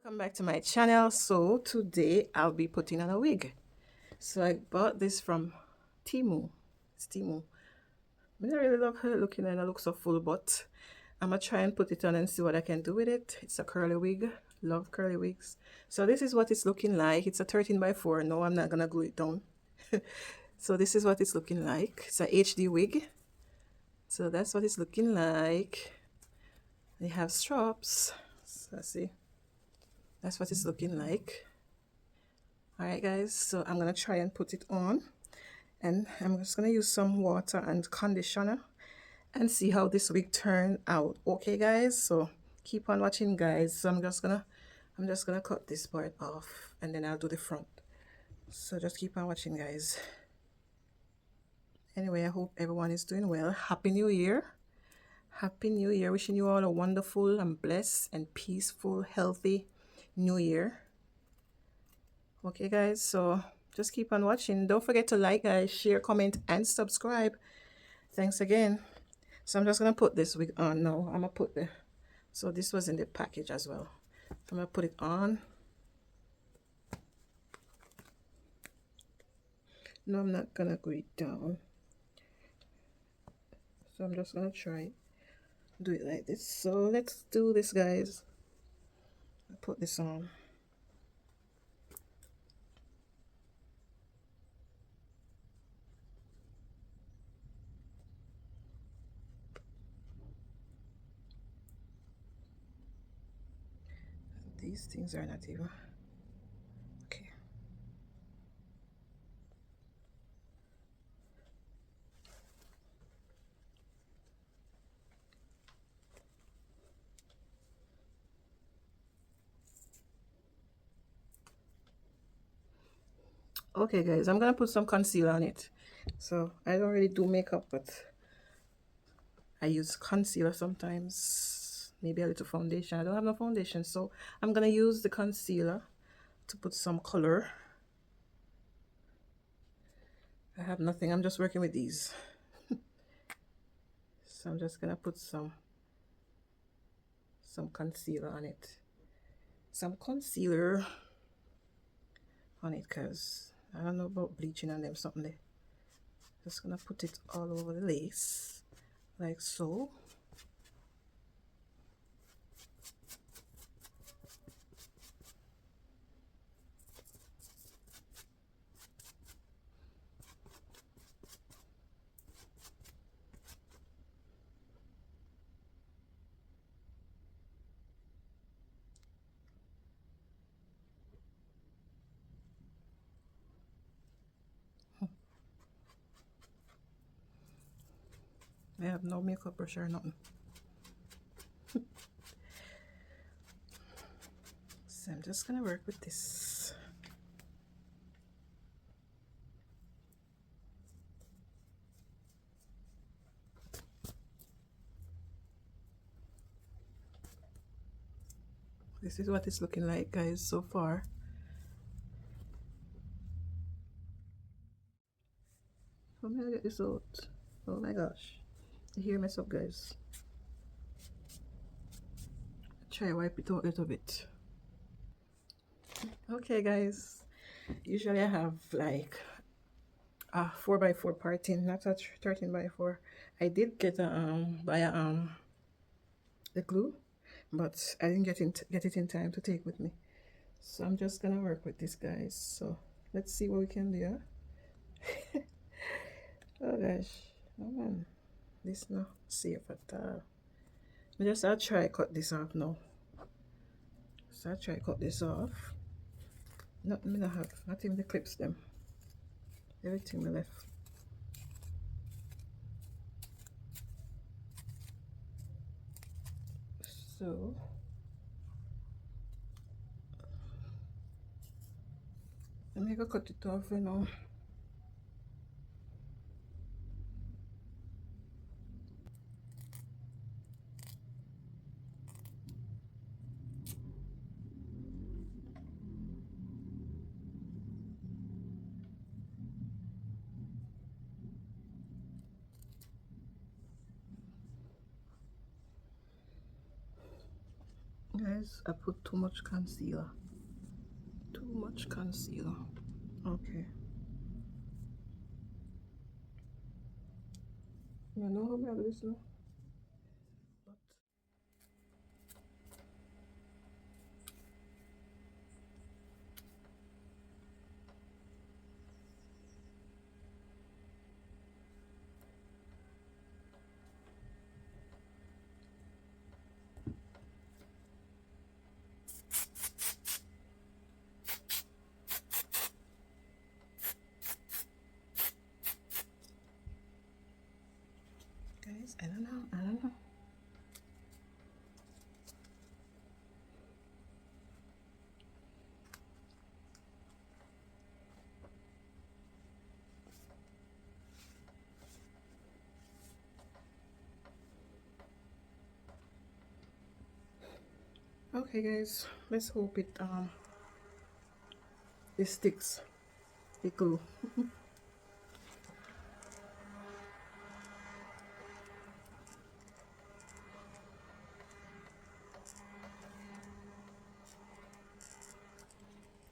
Welcome back to my channel. So today I'll be putting on a wig. So I bought this from Temu. It's Temu. I don't really love her looking and it looks so full, but I'm gonna try and put it on and see what I can do with it. It's a curly wig. Love curly wigs. So this is what it's looking like. It's a 13 by 4. No, I'm not gonna glue it down. So this is what it's looking like. It's a HD wig. So that's what it's looking like. They have straps. So let's see. That's what it's looking like. Alright guys, so I'm gonna try and put it on, and I'm just gonna use some water and conditioner and see how this wig turn out. Okay guys, so keep on watching guys. So I'm just gonna cut this part off and then I'll do the front. So just keep on watching guys. Anyway, I hope everyone is doing well. Happy New Year. Happy New Year. Wishing you all a wonderful and blessed and peaceful, healthy New Year. Okay guys, so just keep on watching. Don't forget to like, guys, share, comment, and subscribe. Thanks again. So I'm just gonna put this wig on now. I'm gonna put the, so this was in the package as well. I'm gonna put it on. No, I'm not gonna glue it down. So I'm just gonna try do it like this. So let's do this guys. I'll put this on. These things are not even okay. Okay guys, I'm gonna put some concealer on it. So I don't really do makeup, but I use concealer sometimes, maybe a little foundation. I don't have no foundation, so I'm gonna use the concealer to put some color. I have nothing, I'm just working with these. So I'm just gonna put some concealer on it. Some concealer on it, because I don't know about bleaching on them something there. Just gonna put it all over the lace, like so. I have no makeup brush or nothing. So I'm just gonna work with this. This is what it's looking like guys so far. I'm gonna get this out. Oh my gosh, the hair mess up guys. Try wipe it out a little bit. Okay guys, usually I have like a 4x4 parting, not a 13 by 4. I did get a buy a the glue, but I didn't get it in time to take with me. So I'm just gonna work with this guys. So let's see what we can do. Oh gosh, oh man, this not safe at all. I'll try cut this off now. So I'll try cut this off. Nothing me not have, not even the clips them. Everything me left. So let me go cut it off you know. Guys, I put too much concealer. Too much concealer. Okay. You know how I do this now? But guys, I don't know. I don't know. Okay, guys, let's hope it sticks. The glue.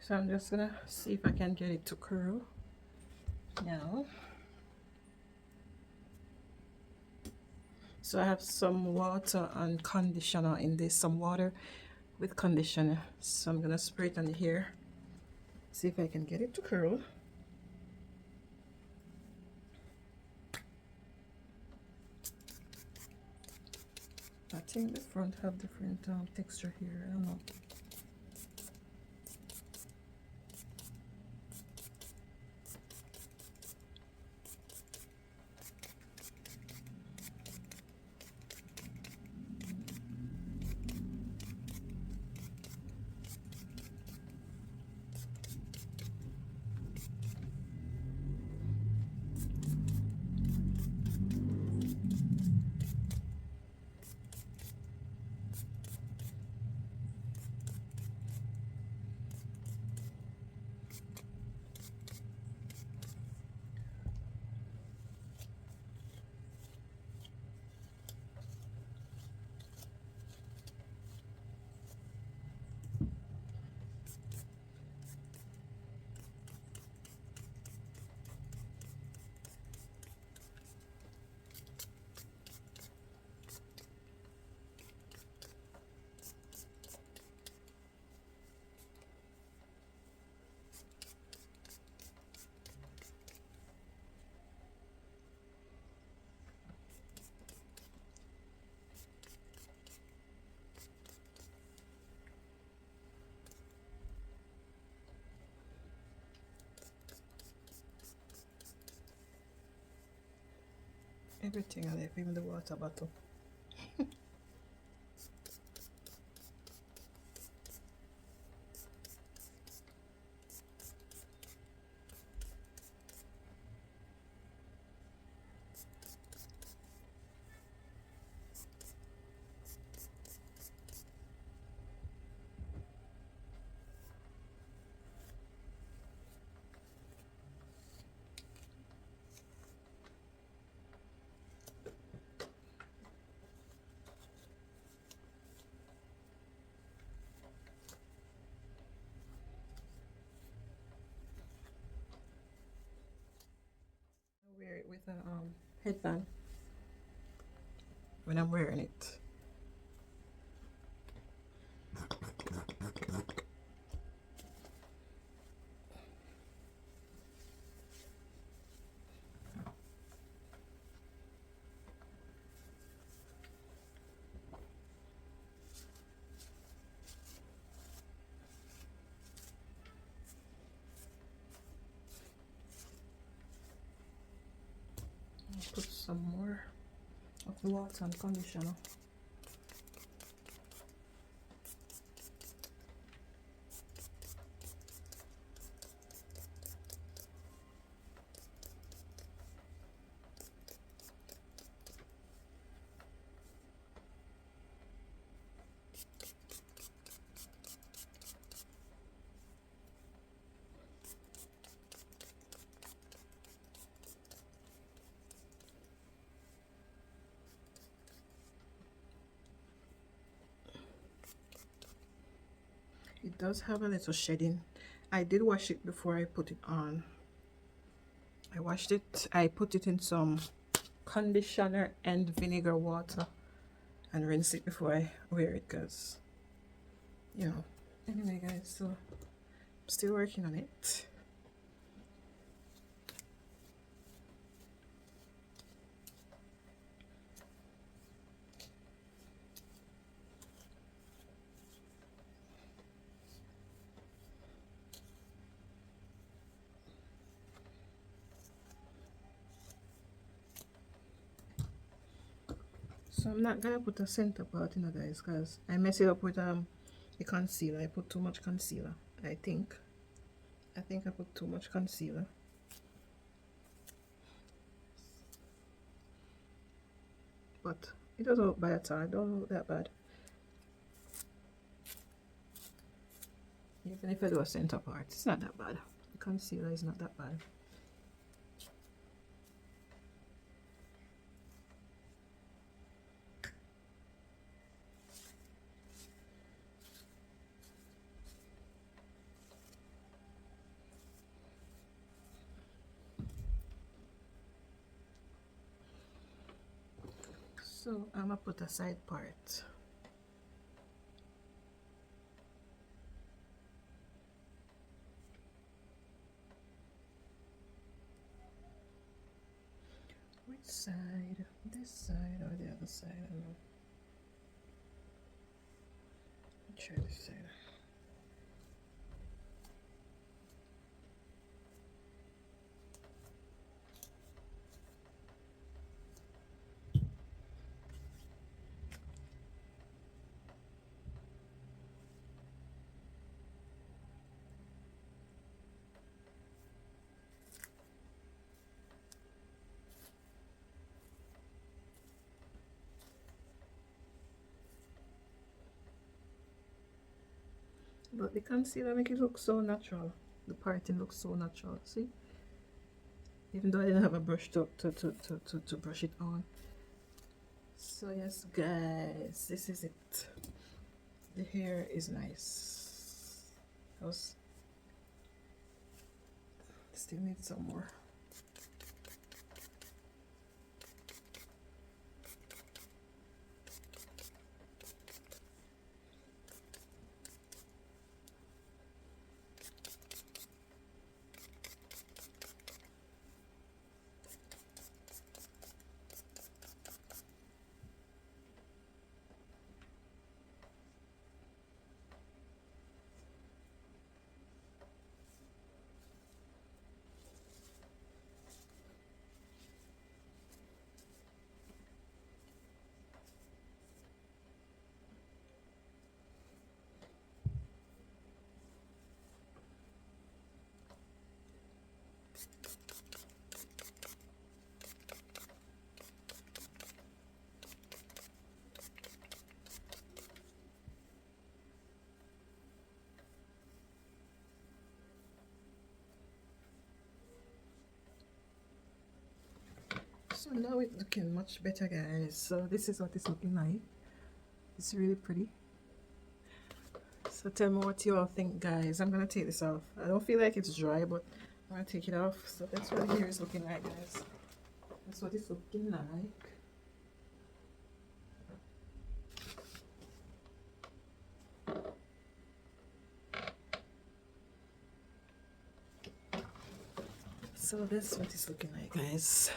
So I'm just gonna see if I can get it to curl now. So I have some water and conditioner in this, some water with conditioner. So I'm gonna spray it on the hair. See if I can get it to curl. I think the front have different texture here. I don't know. Everything I left, even the water bottle. I wear it with a headband when I'm wearing it. I'll put some more of the water and conditioner. does have a little shedding. I did wash it before I put it on. I washed it, I put it in some conditioner and vinegar water and rinse it before I wear it, because, you know. Anyway guys, so I'm still working on it. So I'm not gonna put a center part in, guys, because I mess it up with the concealer. I put too much concealer. I think I put too much concealer. But it doesn't look bad at all. It don't look that bad. Even if I do a center part, it's not that bad. The concealer is not that bad. So I'm gonna put a side part. Which side? This side or the other side? I don't know. Let's try this side. But the concealer make it look so natural. The parting looks so natural. See? Even though I didn't have a brush to brush it on. So yes guys, this is it. The hair is nice. Still need some more. So now it's looking much better guys. So this is what it's looking like. It's really pretty. So tell me what you all think guys. I'm gonna take this off. I don't feel like it's dry, but I'm gonna take it off. So that's what the hair is looking like guys. That's what it's looking like. So that's what it's looking like guys.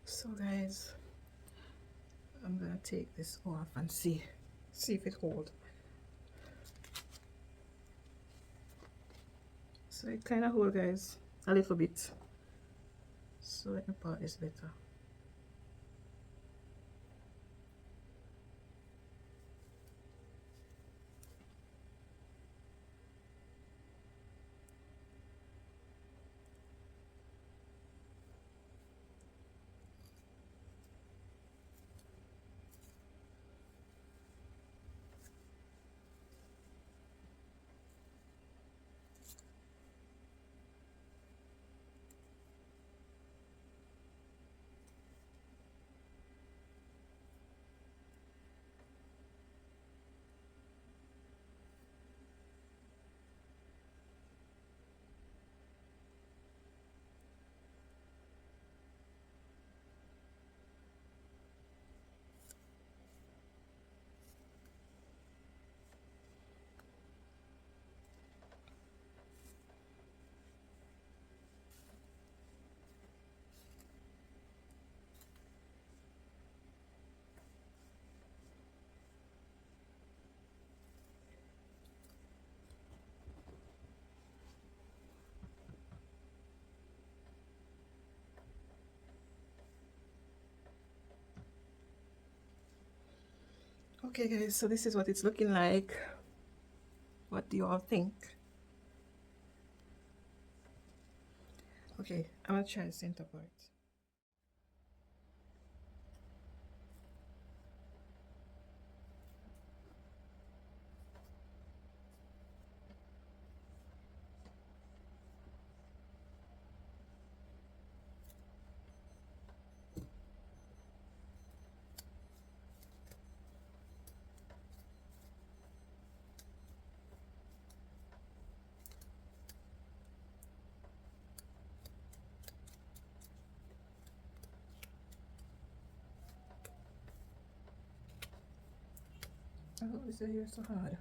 So guys, I'm gonna take this off and see if it holds. So it kind of hold guys, a little bit. So let me part this better. Okay guys, so this is what it's looking like. What do you all think? Okay, I'm gonna try the center part. Oh, is the hair so hard?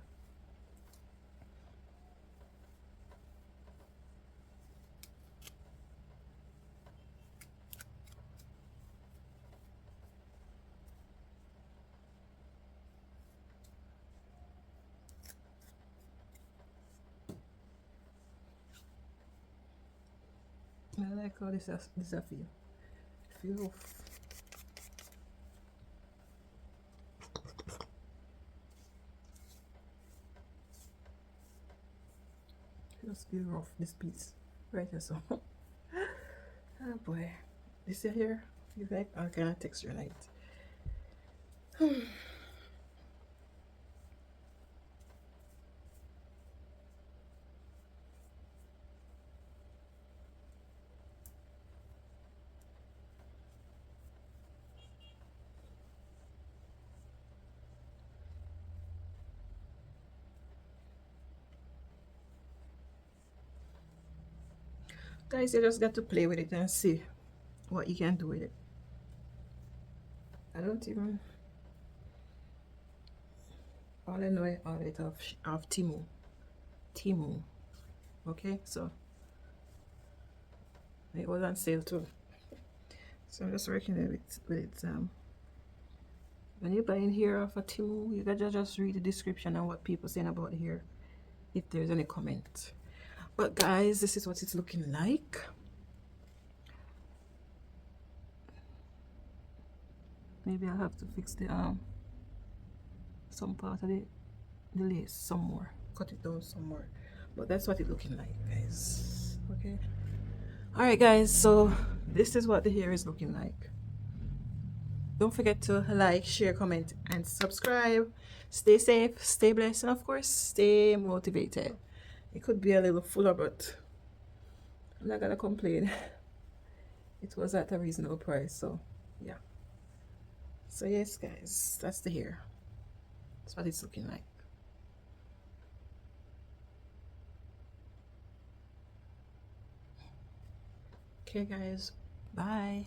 I like how this a feel. Feel rough. Feels feel rough this piece. Right here so. Oh boy. This here, you like all kind of texture like it. Guys, you just got to play with it and see what you can do with it. I don't even all I know I ordered it off Timu. Okay, so it was on sale too. So I'm just working with it. When you buy in here off of Timu, you gotta just read the description and what people saying about here, if there's any comment. But guys, this is what it's looking like. Maybe I'll have to fix the some part of the lace some more, cut it down some more, but that's what it's looking like, guys. Okay, all right guys, so this is what the hair is looking like. Don't forget to like, share, comment, and subscribe. Stay safe, stay blessed, and of course stay motivated. It could be a little fuller, but I'm not gonna complain. It was at a reasonable price, so yeah. So yes guys, that's the hair. That's what it's looking like. Okay guys, bye.